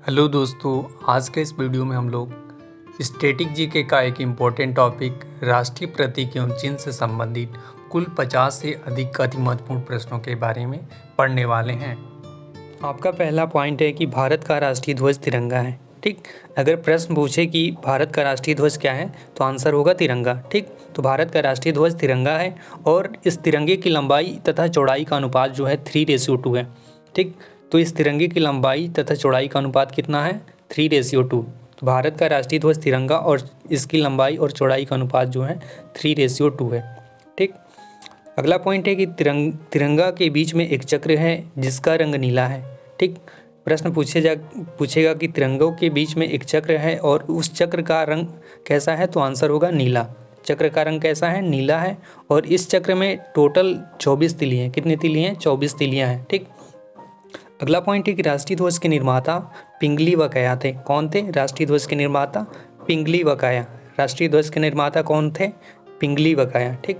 Hello दोस्तों, आज के इस वीडियो में हम लोग स्टैटिक जीके का एक इम्पोर्टेंट टॉपिक राष्ट्रीय प्रतीक एवं चिन्ह से संबंधित कुल 50 से अधिक अति महत्वपूर्ण प्रश्नों के बारे में पढ़ने वाले हैं। आपका पहला पॉइंट है कि भारत का राष्ट्रीय ध्वज तिरंगा है। ठीक, अगर प्रश्न पूछे कि भारत का राष्ट्रीय ध्वज क्या है तो आंसर होगा तिरंगा। ठीक, तो भारत का राष्ट्रीय ध्वज तिरंगा है और इस तिरंगे की लंबाई तथा चौड़ाई का अनुपात जो है 3:2 है। ठीक, तो इस तिरंगे की लंबाई तथा चौड़ाई का अनुपात कितना है? 3:2। तो भारत का राष्ट्रीय ध्वज तिरंगा और इसकी लंबाई और चौड़ाई का अनुपात जो है 3:2 है। ठीक, अगला पॉइंट है कि तिरंगा के बीच में एक चक्र है जिसका रंग नीला है। ठीक, प्रश्न पूछेगा कि तिरंगों के बीच में एक चक्र है और उस चक्र का रंग कैसा है, तो आंसर होगा नीला। चक्र का रंग कैसा है? नीला है। और इस चक्र में टोटल 24 तिली हैं। कितनी तिली हैं? 24 तिलियां हैं। ठीक, अगला पॉइंट है कि राष्ट्रीय ध्वज के निर्माता पिंगली व काया थे। कौन थे? राष्ट्रीय ध्वज के निर्माता पिंगली व काया। राष्ट्रीय ध्वज के निर्माता कौन थे? पिंगली व काया। ठीक,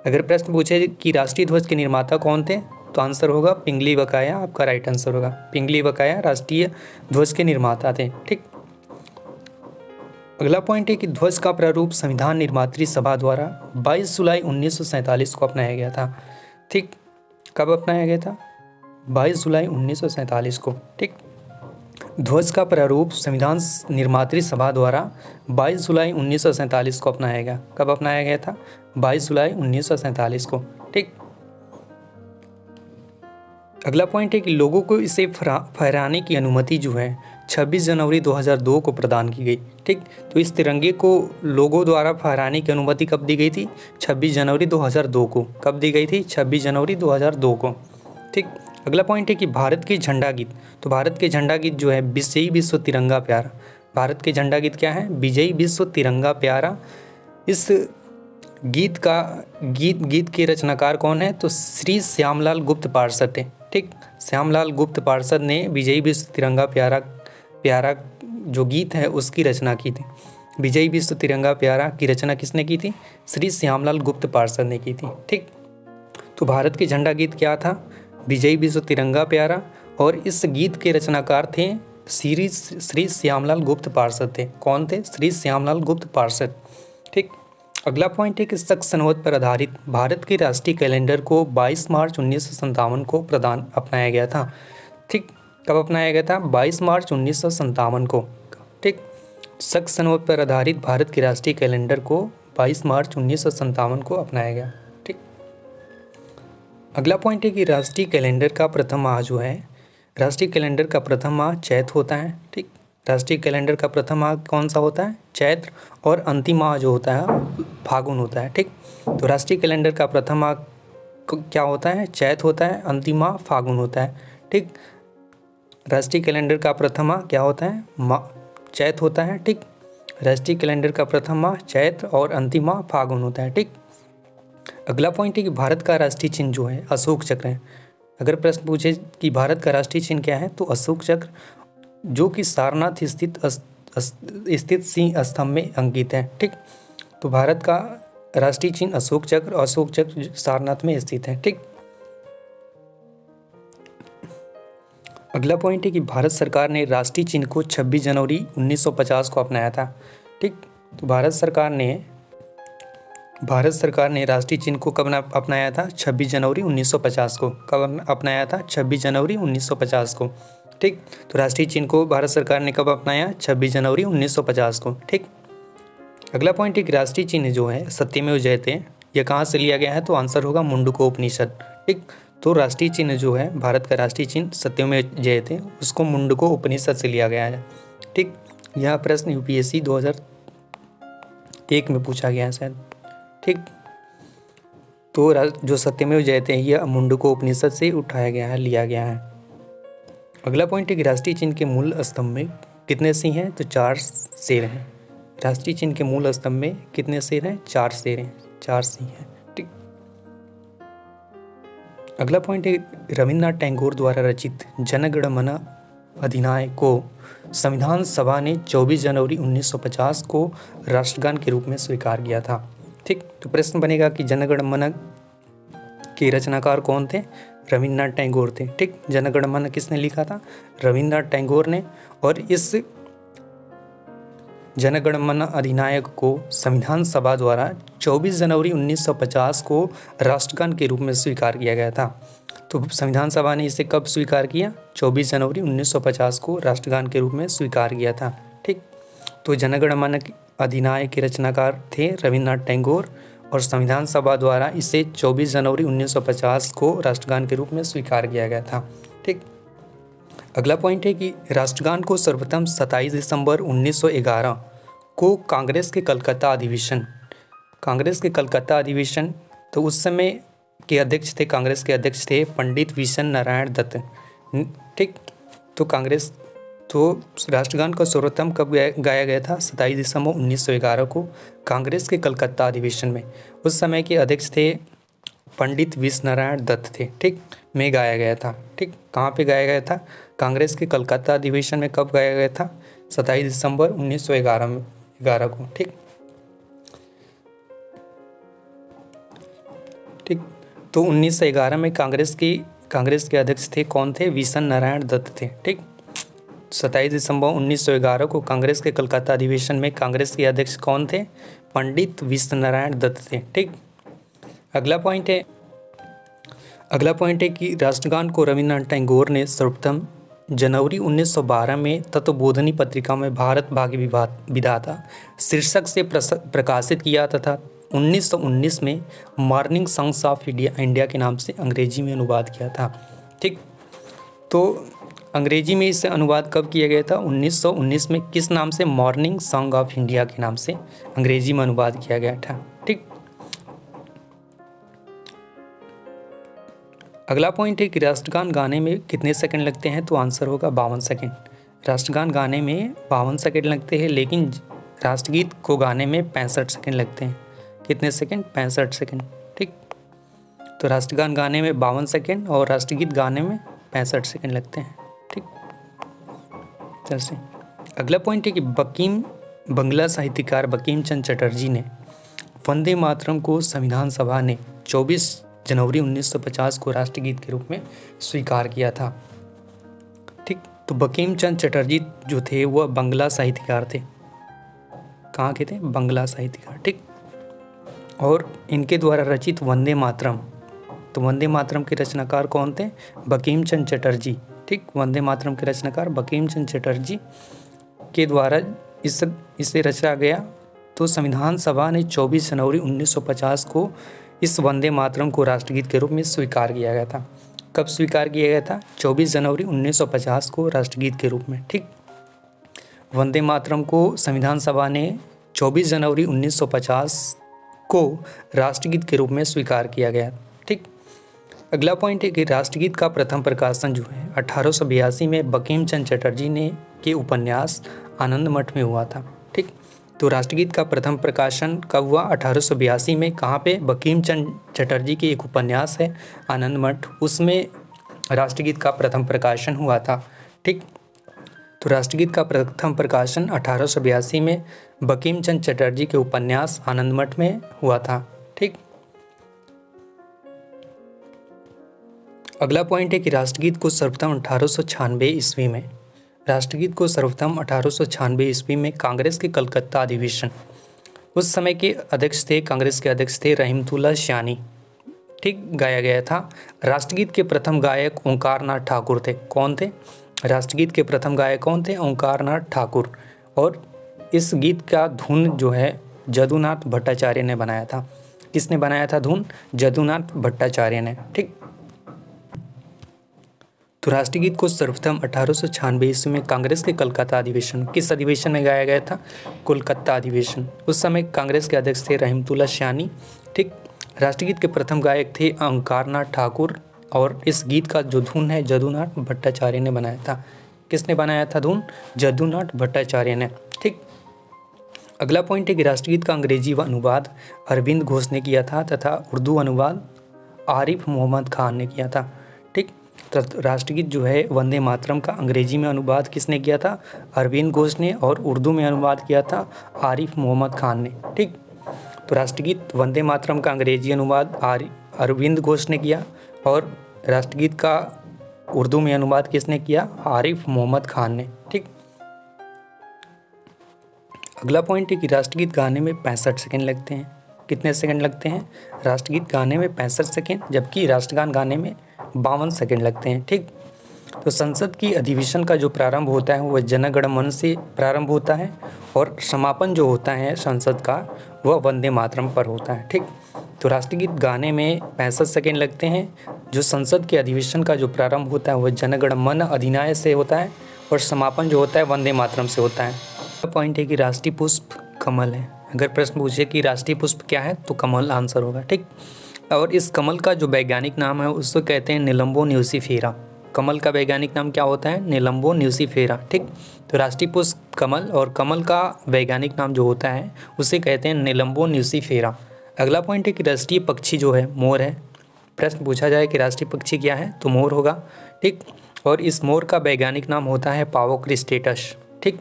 अगर प्रश्न पूछे कि राष्ट्रीय ध्वज के निर्माता कौन थे तो आंसर होगा पिंगली व काया। आपका राइट आंसर होगा पिंगली व काया राष्ट्रीय ध्वज के निर्माता थे। ठीक, अगला पॉइंट है कि ध्वज का प्रारूप संविधान निर्मात्री सभा द्वारा 22 जुलाई 1947 को अपनाया गया था। ठीक, कब अपनाया गया था? 22 जुलाई 1947 को। ठीक, ध्वज का प्रारूप संविधान निर्मात्री सभा द्वारा 22 जुलाई 1947 को अपनाया गया। कब अपनाया गया था? 22 जुलाई 1947 को। ठीक, अगला पॉइंट है कि लोगों को इसे फहराने की अनुमति जो है 26 जनवरी 2002 को प्रदान की गई। ठीक, तो इस तिरंगे को लोगों द्वारा फहराने की अनुमति कब दी गई थी? 26 जनवरी 2002 को। कब दी गई थी? 26 जनवरी 2002 को। ठीक, अगला पॉइंट है कि भारत के झंडा गीत। तो भारत के झंडा गीत जो है विजयी विश्व तिरंगा प्यारा। भारत के झंडा गीत क्या है? विजयी विश्व तिरंगा प्यारा। इस गीत के रचनाकार कौन है? तो श्री श्यामलाल गुप्त पार्षद थे। ठीक, श्यामलाल गुप्त पार्षद ने विजयी विश्व तिरंगा प्यारा जो गीत है उसकी रचना की थी। विजयी विश्व तिरंगा प्यारा की रचना किसने की थी? श्री श्यामलाल गुप्त पार्षद ने की थी। ठीक, तो भारत के झंडा गीत क्या था? विजयी विश्व तिरंगा प्यारा। और इस गीत के रचनाकार थे श्री श्यामलाल गुप्त पार्षद थे। कौन थे? श्री श्यामलाल गुप्त पार्षद। ठीक, अगला पॉइंट है कि शक संवत पर आधारित भारत के राष्ट्रीय कैलेंडर को 22 मार्च 1957 को अपनाया गया था। ठीक, कब अपनाया गया था? 22 मार्च 1957 को। ठीक, शक संवत पर आधारित भारत के राष्ट्रीय कैलेंडर को 22 मार्च 1957 को अपनाया गया। ठीक, अगला पॉइंट है कि राष्ट्रीय कैलेंडर का प्रथम माह जो है, राष्ट्रीय कैलेंडर का प्रथम माह चैत्र होता है। ठीक, राष्ट्रीय कैलेंडर का प्रथम माह कौन सा होता है? चैत्र। और अंतिम माह जो होता है फागुन होता है। ठीक, तो राष्ट्रीय कैलेंडर का प्रथम माह क्या होता है? चैत्र होता है। अंतिम माह फागुन होता है। ठीक, राष्ट्रीय कैलेंडर का प्रथम माह क्या होता है? चैत्र होता है। ठीक, राष्ट्रीय कैलेंडर का प्रथम माह चैत्र और अंतिम माह फागुन होता है। ठीक, अगला पॉइंट है कि भारत का राष्ट्रीय चिन्ह जो है अशोक चक्र है। अगर प्रश्न पूछे कि भारत का राष्ट्रीय चिन्ह क्या है तो अशोक चक्र, जो कि सारनाथ स्थित सिंह स्तंभ में अंकित है। ठीक, तो भारत का राष्ट्रीय चिन्ह अशोक चक्र सारनाथ में स्थित है। ठीक, अगला पॉइंट है कि भारत सरकार ने राष्ट्रीय चिन्ह को 26 जनवरी 1950 को अपनाया था। ठीक, तो भारत सरकार ने राष्ट्रीय चिन्ह को कब अपनाया था? 26 जनवरी 1950 को। कब अपनाया था? 26 जनवरी 1950 को। ठीक, तो राष्ट्रीय चिन्ह को भारत सरकार ने कब अपनाया? 26 जनवरी 1950 को। ठीक, अगला पॉइंट है कि राष्ट्रीय चिन्ह जो है सत्यमेव जयते, यह कहाँ से लिया गया है? तो आंसर होगा मुंडको उपनिषद। ठीक, तो राष्ट्रीय चिन्ह जो है भारत का राष्ट्रीय चिन्ह सत्यमेव जयते, उसको मुंडको उपनिषद से लिया गया है। ठीक, यह प्रश्न यूपीएससी 2001 में पूछा गया है शायद। ठीक, तो जो सत्यमेव जयते हैं यह मुंडको उपनिषद से उठाया गया है, लिया गया है। अगला पॉइंट है कि राष्ट्रीय चिन्ह के मूल स्तंभ में कितने सिंह हैं? तो 4 शेर हैं। राष्ट्रीय चिन्ह के मूल स्तंभ में कितने शेर हैं? 4 शेर हैं, 4 सिंह हैं। ठीक, अगला पॉइंट है रविन्द्रनाथ टैगोर द्वारा रचित जन गण मन अधिनायक को संविधान सभा ने 24 जनवरी 1950 को राष्ट्रगान के रूप में स्वीकार किया था। ठीक, तो प्रश्न बनेगा कि जन गण मन के रचनाकार कौन थे? रविन्द्रनाथ टैगोर थे। ठीक, जन गण मन किसने लिखा था? रविन्द्रनाथ टैगोर ने। और इस जन गण मन अधिनायक को संविधान सभा द्वारा 24 जनवरी 1950 को राष्ट्रगान के रूप में स्वीकार किया गया था। तो संविधान सभा ने इसे कब स्वीकार किया? 24 जनवरी 1950 को राष्ट्रगान के रूप में स्वीकार किया था। ठीक, तो जन गण मन अधिनायक के रचनाकार थे रविन्द्रनाथ टैगोर और संविधान सभा द्वारा इसे 24 जनवरी 1950 को राष्ट्रगान के रूप में स्वीकार किया गया था। ठीक, अगला पॉइंट है कि राष्ट्रगान को सर्वप्रथम 27 दिसंबर 1911 को कांग्रेस के कलकत्ता अधिवेशन, तो उस समय के अध्यक्ष थे, कांग्रेस के अध्यक्ष थे पंडित विशन नारायण दत्त। ठीक, तो राष्ट्रगान का सर्वप्रथम कब गाया गया था? 27 दिसंबर 1911 को कांग्रेस के कलकत्ता अधिवेशन में। उस समय के अध्यक्ष थे पंडित विशन नारायण दत्त थे। ठीक, में गाया गया था। ठीक, कहाँ पे गाया गया था? कांग्रेस के कलकत्ता अधिवेशन में कब गाया गया था? 27 दिसंबर 1911 को। ठीक, तो 1911 में कांग्रेस के अध्यक्ष थे, कौन थे? विशन नारायण दत्त थे। ठीक, 27 दिसंबर 1911 को कांग्रेस के कलकत्ता अधिवेशन में कांग्रेस के अध्यक्ष कौन थे? पंडित विशन नारायण दत्त थे। ठीक, अगला पॉइंट है कि राष्ट्रगान को रविन्द्रनाथ टैगोर ने सर्वप्रथम जनवरी 1912 में तत्वबोधिनी पत्रिका में भारत भाग्य विधाता शीर्षक से प्रकाशित किया तथा 1919 में मॉर्निंग सॉन्ग्स ऑफ इंडिया के नाम से अंग्रेजी में अनुवाद किया था। ठीक, तो अंग्रेजी में इससे अनुवाद कब किया गया था? 1919 में। किस नाम से? मॉर्निंग सॉन्ग ऑफ इंडिया के नाम से अंग्रेजी में अनुवाद किया गया था। ठीक, अगला पॉइंट है कि राष्ट्रगान गाने में कितने सेकंड लगते हैं? तो आंसर होगा 52 सेकंड। राष्ट्रगान गाने में 52 सेकंड लगते हैं, लेकिन राष्ट्रगीत को गाने में 65 सेकंड लगते हैं। कितने सेकंड? 65 सेकंड। ठीक, तो राष्ट्रगान गाने में 52 सेकंड और राष्ट्रगीत गाने में 65 सेकंड लगते हैं। ठीक, चलिए अगला पॉइंट है कि बंगला साहित्यकार बंकिम चंद्र चटर्जी ने वंदे मातरम को संविधान सभा ने 24 जनवरी 1950 को राष्ट्रगीत के रूप में स्वीकार किया था। ठीक, तो बंकिम चंद्र चटर्जी जो थे वह बंगला साहित्यकार थे। कहाँ के थे? बंगला साहित्यकार। ठीक, और इनके द्वारा रचित वंदे मातरम, तो वंदे मातरम के रचनाकार कौन थे? बंकिम चंद्र चटर्जी। ठीक, वंदे मातरम के रचनाकार बंकिम चंद्र चटर्जी के द्वारा इसे रचा गया। तो संविधान सभा ने 24 जनवरी 1950 को इस वंदे मातरम को राष्ट्रगीत के रूप में स्वीकार किया गया था। कब स्वीकार किया गया था? 24 जनवरी 1950 को राष्ट्रगीत के रूप में। ठीक, वंदे मातरम को संविधान सभा ने 24 जनवरी 1950 को राष्ट्रगीत के रूप में स्वीकार किया गया। ठीक, अगला पॉइंट है कि राष्ट्रगीत का प्रथम प्रकाशन जो है 1882 में बंकिम चंद्र चटर्जी ने के उपन्यास आनंद मठ में हुआ था। ठीक, तो राष्ट्रगीत का प्रथम प्रकाशन कब हुआ? 1882 में। कहाँ पे? बंकिम चंद्र चटर्जी की एक उपन्यास है आनंद मठ, उसमें राष्ट्रगीत का प्रथम प्रकाशन हुआ था। ठीक, तो राष्ट्रगीत का प्रथम प्रकाशन 1882 में बंकिम चंद्र चटर्जी के उपन्यास आनंद मठ में हुआ था। ठीक, अगला पॉइंट है कि राष्ट्रगीत को सर्वप्रथम 1896 ईस्वी में कांग्रेस के कलकत्ता अधिवेशन, उस समय के कांग्रेस के अध्यक्ष थे रहीमतुल्लाह शानी। ठीक, गाया गया था। राष्ट्रगीत के प्रथम गायक ओंकारनाथ ठाकुर थे। कौन थे? राष्ट्रगीत के प्रथम गायक कौन थे? ओंकारनाथ ठाकुर। और इस गीत का धुन जो है जदुनाथ भट्टाचार्य ने बनाया था। किसने बनाया था धुन? जदुनाथ भट्टाचार्य ने। ठीक, तो राष्ट्रगीत को सर्वप्रथम 1896 ईस्वी में कांग्रेस के कलकत्ता अधिवेशन, किस अधिवेशन में गाया गया था? कोलकाता अधिवेशन। उस समय कांग्रेस के अध्यक्ष थे रहीमतुल्लाह शानी। ठीक, राष्ट्रगीत के प्रथम गायक थे ओंकारनाथ ठाकुर और इस गीत का जो धुन है जदुनाथ भट्टाचार्य ने बनाया था। किसने बनाया था धुन? जदुनाथ भट्टाचार्य ने। ठीक, अगला पॉइंट है कि राष्ट्रगीत का अंग्रेजी अनुवाद अरविंद घोष ने किया था तथा उर्दू अनुवाद आरिफ मोहम्मद खान ने किया था। ठीक, तो राष्ट्रगीत जो है वंदे मातरम का अंग्रेजी में अनुवाद किसने किया था? अरविंद घोष ने। और उर्दू में अनुवाद किया था आरिफ मोहम्मद खान ने। ठीक, तो राष्ट्रगीत वंदे मातरम का अंग्रेजी अनुवाद अरविंद घोष ने किया और राष्ट्रगीत का उर्दू में अनुवाद किसने किया? आरिफ मोहम्मद खान ने। ठीक, अगला पॉइंट है कि राष्ट्रगीत गाने में 65 सेकंड लगते हैं। कितने सेकंड लगते हैं? राष्ट्रगीत गाने में 65 सेकंड, जबकि राष्ट्रगान गाने में 52 सेकंड लगते हैं। ठीक, तो संसद की अधिवेशन का जो प्रारंभ होता है वह जन गण मन से प्रारंभ होता है और समापन जो होता है संसद का वह वंदे मातरम पर होता है। ठीक, तो राष्ट्रगीत गाने में 65 सेकंड लगते हैं। जो संसद के अधिवेशन का जो प्रारंभ होता है वह जन गण मन अधिनायक से होता है और समापन जो होता है वंदे मातरम से होता है। पॉइंट है कि राष्ट्रीय पुष्प कमल है। अगर प्रश्न पूछे कि राष्ट्रीय पुष्प क्या है तो कमल आंसर होगा। ठीक, और इस कमल का जो वैज्ञानिक नाम है उसको कहते हैं निलंबो न्यूसीफेरा। कमल का वैज्ञानिक नाम क्या होता है? निलंबो न्यूसीफेरा। ठीक, तो राष्ट्रीय पुष्प कमल और कमल का वैज्ञानिक नाम जो होता है उसे कहते हैं निलंबो न्यूसीफेरा। अगला पॉइंट है कि राष्ट्रीय पक्षी जो है मोर है। प्रश्न पूछा जाए कि राष्ट्रीय पक्षी क्या है तो मोर होगा। ठीक, और इस मोर का वैज्ञानिक नाम होता है पावोक्रिस्टेटस। ठीक,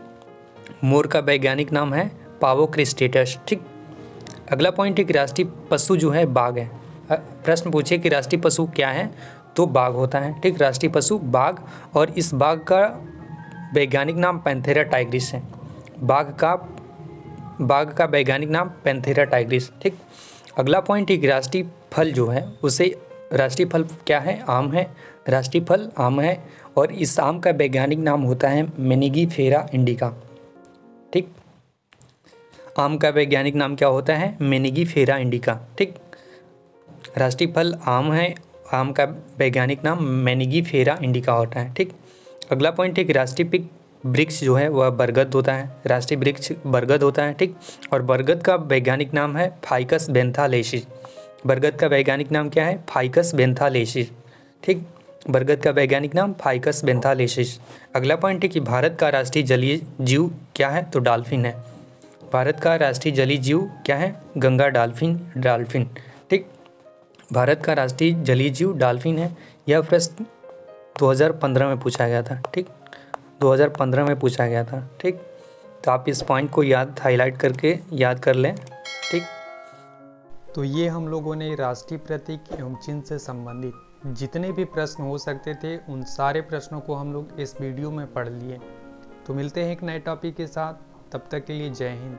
मोर का वैज्ञानिक नाम है पावोक्रिस्टेटस। ठीक, अगला पॉइंट है कि राष्ट्रीय पशु जो है बाघ है। प्रश्न पूछे कि राष्ट्रीय पशु क्या है तो बाघ होता है। ठीक, राष्ट्रीय पशु बाघ और इस बाघ का वैज्ञानिक नाम पैंथेरा टाइग्रिस है। बाघ का वैज्ञानिक नाम पैंथेरा टाइग्रिस। ठीक, अगला पॉइंट है कि राष्ट्रीय फल जो है उसे राष्ट्रीय फल क्या है? आम है। राष्ट्रीय फल आम है और इस आम का वैज्ञानिक नाम होता है मेनिगीफेरा इंडिका। ठीक, आम का वैज्ञानिक नाम क्या होता है? मेनिगीफेरा इंडिका। ठीक, राष्ट्रीय फल आम है, आम का वैज्ञानिक नाम मेनिगीफेरा इंडिका होता है। ठीक, अगला पॉइंट है कि राष्ट्रीय वृक्ष जो है वह बरगद होता है। राष्ट्रीय वृक्ष बरगद होता है। ठीक, और बरगद का वैज्ञानिक नाम है फाइकस बेंथालेसिस। बरगद का वैज्ञानिक नाम क्या है? फाइकस बेंथालेसिस। ठीक, बरगद का वैज्ञानिक नाम फाइकस बेंथालेसिस। अगला पॉइंट है कि भारत का राष्ट्रीय जलीय जीव क्या है तो डॉल्फिन है। भारत का राष्ट्रीय जलीय जीव क्या है? गंगा डॉल्फिन। ठीक, भारत का राष्ट्रीय जलीय जीव डॉल्फिन है। यह प्रश्न 2015 में पूछा गया था। ठीक, 2015 में पूछा गया था। ठीक, तो आप इस पॉइंट को हाईलाइट करके याद कर लें। ठीक, तो ये हम लोगों ने राष्ट्रीय प्रतीक एवं चिन्ह से संबंधित जितने भी प्रश्न हो सकते थे उन सारे प्रश्नों को हम लोग इस वीडियो में पढ़ लिए। तो मिलते हैं एक नए टॉपिक के साथ, तब तक के लिए जय हिंद।